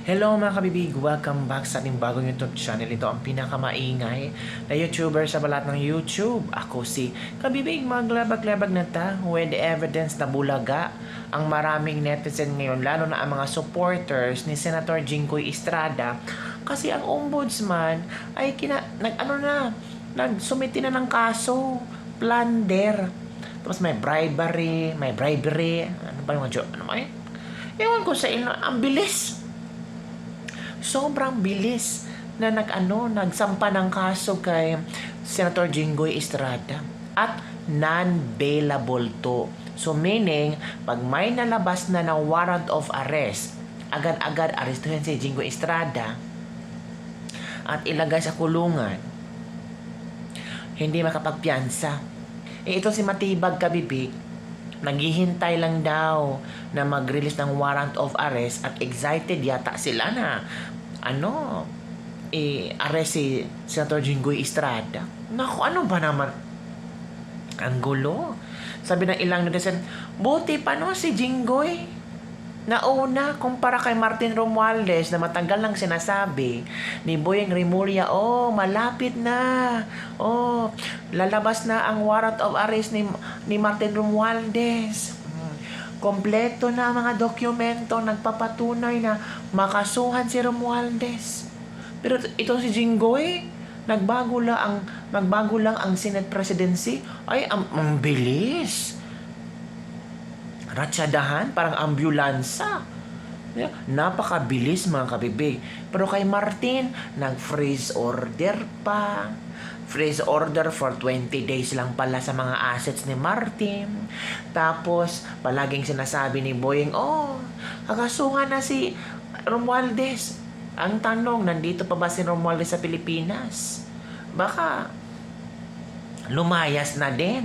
Hello mga kabibig! Welcome back sa ating bagong YouTube channel. Ito ang pinakamaingay na YouTuber sa balat ng YouTube. Ako si Kabibig, maglabag-labag na ta with evidence na bulaga ang maraming netizen ngayon, lalo na ang mga supporters ni Senator Jinggoy Estrada. Kasi ang ombudsman ay nagsumiti na ng kaso, plunder. Tapos may bribery, ano ba yung ano ba eh? Ewan ko sa inyo, ang bilis. Sobrang bilis na nagsampa ng kaso kay Senator Jinggoy Estrada at non-bailable to. So meaning, pag may nalabas na ng warrant of arrest, agad-agad arestuhin si Jinggoy Estrada at ilagay sa kulungan, hindi makapagpiyansa. Ito si Matibag Kabibig, naghihintay lang daw na mag-release ng warrant of arrest at excited yata sila na arrest si Senator Jinggoy Estrada. Naku, ano ba naman? Ang gulo. Sabi ng ilang netizen, buti pa no si Jinggoy. Nauna, kumpara kay Martin Romualdez na matagal nang sinasabi ni Boyeng Rimulya, malapit na. Lalabas na ang warrant of arrest ni Martin Romualdez. Kompleto na ang mga dokumento nagpapatunay na makasuhan si Romualdez. Pero itong si Jinggoy, magbago lang ang Senate presidency, ay ang bilis. Ratsadahan, parang ambulansa. Napakabilis mga kabibig. Pero kay Martin, nag-freeze order pa. Freeze order for 20 days lang pala sa mga assets ni Martin. Tapos, palaging sinasabi ni Boyeng, kakasuhan na si Romualdez. Ang tanong, nandito pa ba si Romualdez sa Pilipinas? Baka lumayas na din.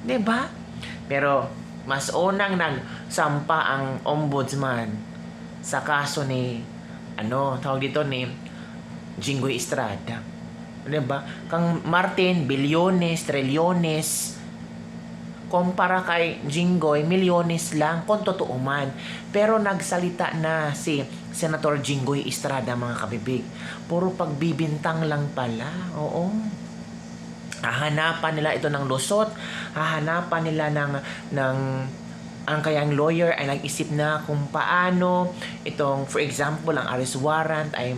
'Di ba? Pero mas unang nagsampa ang ombudsman sa kaso ni ni Jinggoy Estrada. 'Di ba? Kang Martin, bilyones, trilyones. Kumpara kay Jinggoy, milyones lang kung totoo man. Pero nagsalita na si Senator Jinggoy Estrada mga kabibig. Puro pagbibintang lang pala. Oo. Hahanapan nila ito ng lusot. Hahanapan nila ng ang kayang lawyer ay nag-isip na kung paano itong, for example, ang arrest warrant ay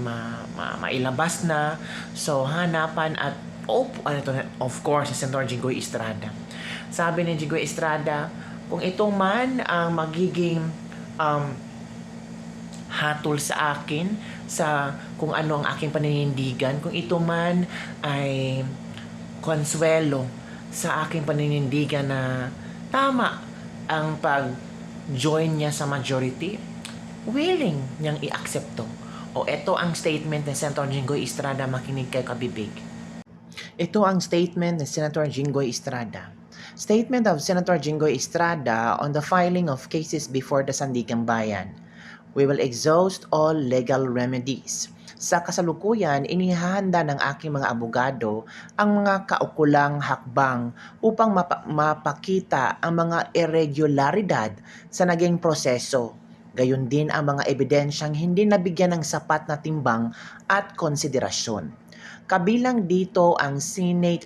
mailabas na. So, hanapan at of course, si Senator Jinggoy Estrada. Sabi ni Jinggoy Estrada, kung ito man ang magiging hatol sa akin sa kung ano ang aking paninindigan, kung ito man ay konsuelo sa aking paninindigan na tama ang pag-join niya sa majority, willing niyang i-accept to. Ito ang statement ni Senator Jinggoy Estrada, makinig kay kabibig. Ito ang statement ni Senator Jinggoy Estrada. Statement of Senator Jinggoy Estrada on the filing of cases before the Sandigan Bayan. We will exhaust all legal remedies. Sa kasalukuyan, inihahanda ng aking mga abogado ang mga kaukulang hakbang upang mapakita ang mga irregularidad sa naging proseso. Gayon din ang mga ebidensyang hindi nabigyan ng sapat na timbang at konsiderasyon. Kabilang dito ang Senate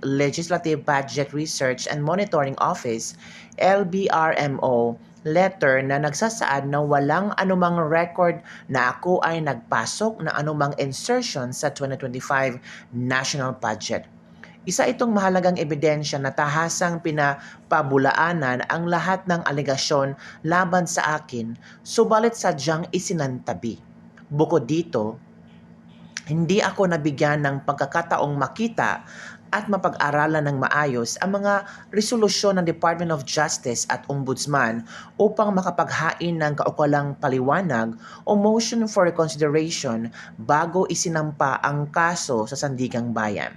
Legislative Budget Research and Monitoring Office, LBRMO, letter na nagsasaad na walang anumang record na ako ay nagpasok na anumang insertion sa 2025 national budget. Isa itong mahalagang ebidensya na tahasang pinapabulaanan ang lahat ng alegasyon laban sa akin, subalit sadyang isinantabi. Bukod dito, hindi ako nabigyan ng pagkakataong makita at mapag-aralan ng maayos ang mga resolusyon ng Department of Justice at Ombudsman upang makapaghain ng kaukulang paliwanag o motion for reconsideration bago isinampa ang kaso sa Sandigang Bayan.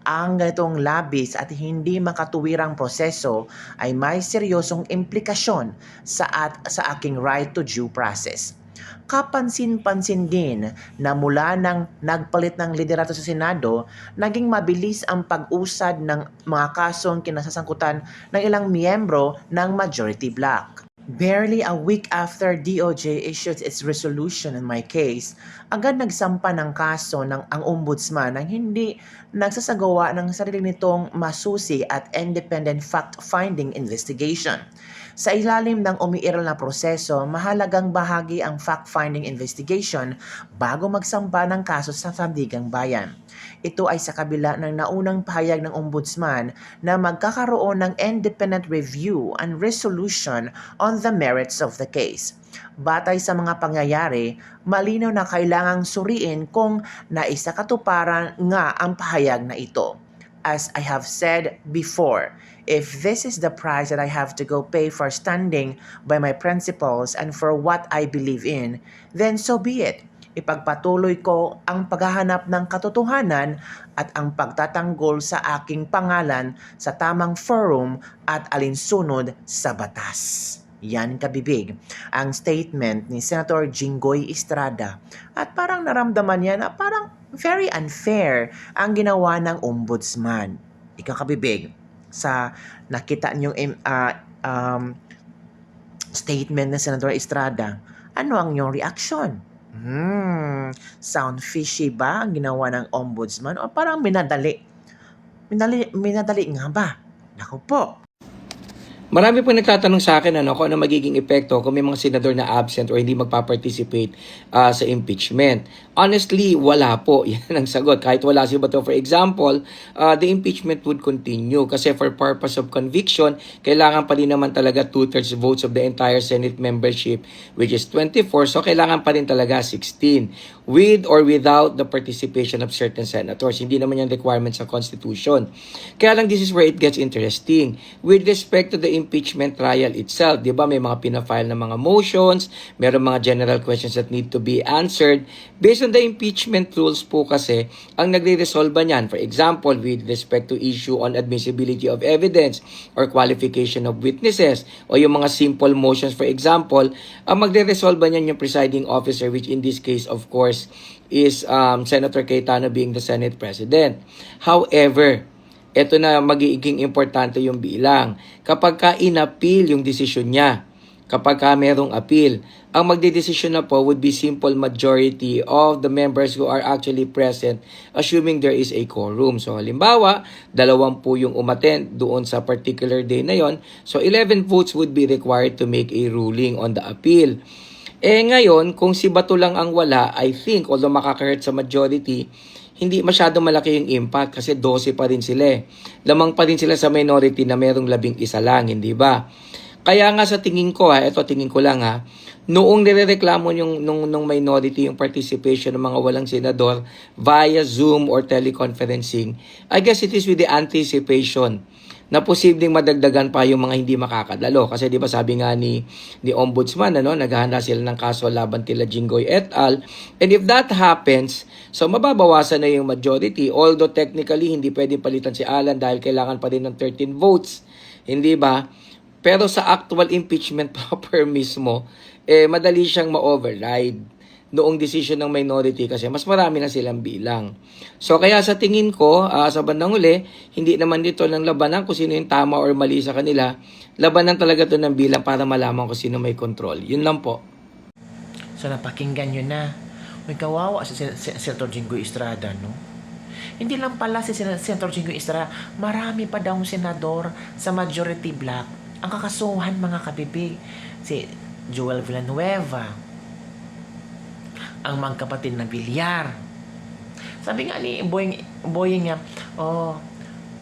Ang ganitong labis at hindi makatuwirang proseso ay may seryosong implikasyon sa aking right to due process. Kapansin-pansin din na mula nang nagpalit ng liderato sa Senado, naging mabilis ang pag-usad ng mga kasong kinasasangkutan ng ilang miyembro ng majority bloc. Barely a week after DOJ issued its resolution in my case, agad nagsampa ng kaso ang ombudsman nang hindi nagsasagawa ng sarili nitong masusi at independent fact-finding investigation. Sa ilalim ng umiiral na proseso, mahalagang bahagi ang fact-finding investigation bago magsampa ng kaso sa Sandigang Bayan. Ito ay sa kabila ng naunang pahayag ng ombudsman na magkakaroon ng independent review and resolution on the merits of the case. Batay sa mga pangyayari, malinaw na kailangang suriin kung naisakatuparan nga ang pahayag na ito. As I have said before, if this is the price that I have to go pay for standing by my principles and for what I believe in, then so be it. Ipagpatuloy ko ang paghahanap ng katotohanan at ang pagtatanggol sa aking pangalan sa tamang forum at alinsunod sa batas. Yan kabibig ang statement ni Senator Jinggoy Estrada at parang naramdaman niya na parang very unfair ang ginawa ng ombudsman. Ikaw kabibig, sa nakita niyong statement ng Senator Estrada, ano ang iyong reaksyon? Sound fishy ba ang ginawa ng ombudsman o parang minadali? Minadali nga ba? Naku po. Marami po nagtatanong sa akin kung ano magiging epekto kung may mga senador na absent or hindi magpa-participate sa impeachment. Honestly, wala po. Yan ang sagot. Kahit wala si Bato, for example, the impeachment would continue kasi for purpose of conviction, kailangan pa rin naman talaga 2/3 votes of the entire Senate membership, which is 24. So, kailangan pa rin talaga 16 with or without the participation of certain senators. Hindi naman yung requirement sa Constitution. Kaya lang this is where it gets interesting. With respect to the impeachment trial itself, di ba may mga pinafile na mga motions, meron mga general questions that need to be answered. Based on the impeachment rules po kasi, ang nagre-resolve niyan, for example, with respect to issue on admissibility of evidence or qualification of witnesses, o yung mga simple motions, for example, ang magre-resolve niyan yung presiding officer, which in this case, of course, is Senator Cayetano being the Senate President. However, ito na magiging importante yung bilang. Kapag ka inappeal yung desisyon niya, kapag ka merong appeal, ang magdedesisyon na po would be simple majority of the members who are actually present, assuming there is a quorum. So halimbawa, 2 po yung umattend doon sa particular day na yon. So 11 votes would be required to make a ruling on the appeal. Ngayon, kung si Bato lang ang wala, I think, although makaka-hurt sa majority, hindi masyadong malaki yung impact kasi 12 pa rin sila. Lamang pa rin sila sa minority na merong 11 lang, hindi ba? Kaya nga sa tingin ko, ito tingin ko lang noong nirereklamo nung minority yung participation ng mga walang senador via Zoom or teleconferencing, I guess it is with the anticipation na posibleng madagdagan pa yung mga hindi makakadalo. Kasi di ba sabi nga ni Ombudsman, naghahanda sila ng kaso laban kila Jinggoy et al. And if that happens, so mababawasan na yung majority. Although technically, hindi pwedeng palitan si Alan dahil kailangan pa rin ng 13 votes. Hindi ba? Pero sa actual impeachment proper mismo, madali siyang ma-override noong decision ng minority kasi mas marami na silang bilang. So kaya sa tingin ko, sa bandang huli, hindi naman dito ng labanan kung sino yung tama or mali sa kanila. Labanan talaga to ng bilang para malaman kung sino may control. Yun lang po. So napakinggan nyo na. May kawawa si Senator Jinggoy Estrada, no? Hindi lang pala si Senator Jinggoy Estrada, marami pa daw senador sa majority block ang kakasuhan, mga kabibig. Si Joel Villanueva, ang mga kapatid na Villar. Sabi nga ni Boying niya,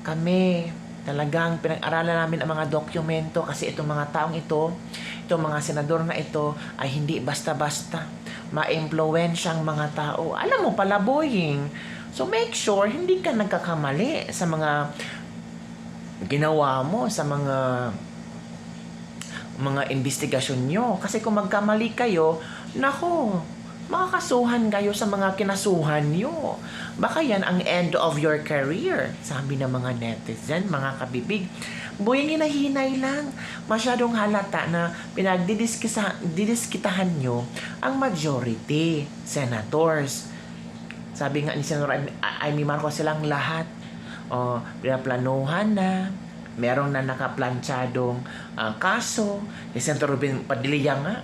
kami talagang pinag-aralan namin ang mga dokumento kasi itong mga taong ito, itong mga senador na ito ay hindi basta-basta ma-impluwensyang mga tao. Alam mo pala, Boying. So make sure hindi ka nagkakamali sa mga ginawa mo, sa mga investigasyon nyo. Kasi kung magkamali kayo, nako, makakasuhan kayo sa mga kinasuhan nyo. Baka yan ang end of your career, sabi ng mga netizen, mga kabibig. Boy, hinahinay lang. Masyadong halata na pinagdidiskitahan nyo ang majority senators. Sabi nga ni Senator Amy Marcos, silang lahat pinaplanuhan na, Merong na nakaplanchadong kaso. Si Senator Ruben Padilla nga,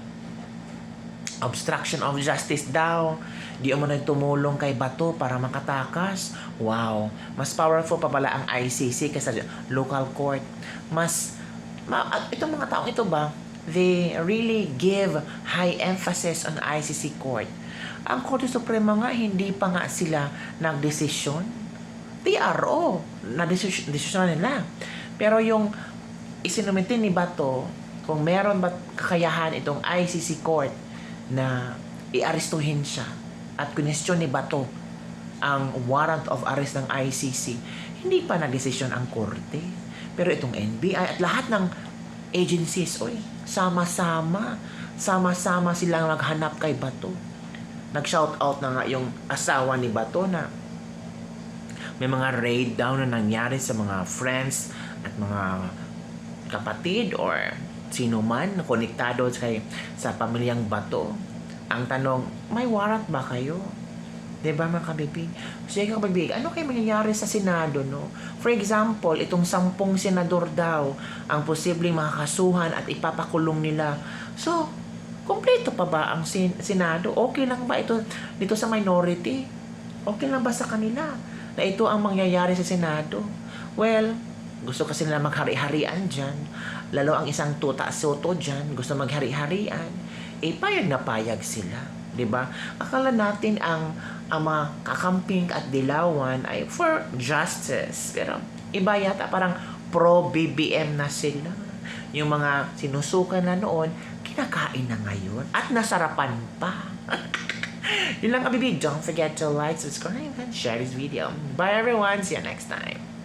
obstruction of justice daw. Di umano tumulong kay Bato para makatakas. Wow. Mas powerful pa pala ang ICC kaysa local court. At itong mga taong ito ba, they really give high emphasis on ICC court. Ang Korte Suprema nga, hindi pa nga sila nagdesisyon. PRO, na-desisyon nila. Pero yung isinumitin ni Bato, kung meron ba kakayahan itong ICC court na i-arestuhin siya at kunestyon ni Bato ang warrant of arrest ng ICC, hindi pa nagdesisyon ang korte. Pero itong NBI at lahat ng agencies, sama-sama silang maghanap kay Bato. Nag-shout out na nga yung asawa ni Bato na may mga raid daw na nangyari sa mga friends at mga kapatid or sino man na konektado sa pamilyang Bato. Ang tanong, may warrant ba kayo? Diba mga kabibig? So yung kabibig, ano kayo mangyayari sa Senado, no? For example, itong 10 senador daw ang posibleng makakasuhan at ipapakulong nila. So, kumpleto pa ba ang Senado? Okay lang ba ito dito sa minority? Okay lang ba sa kanila na ito ang mangyayari sa Senado? Well, gusto kasi nila maghari-harian dyan. Lalo ang isang Tuta Soto dyan, gusto maghari-harian. Payag na payag sila. Diba? Akala natin ang mga kakamping at dilawan ay for justice. Pero iba yata parang pro-BBM na sila. Yung mga sinusukan na noon, kinakain na ngayon. At nasarapan pa. Yun lang, kabibig. Don't forget to like, subscribe, and share this video. Bye everyone. See you next time.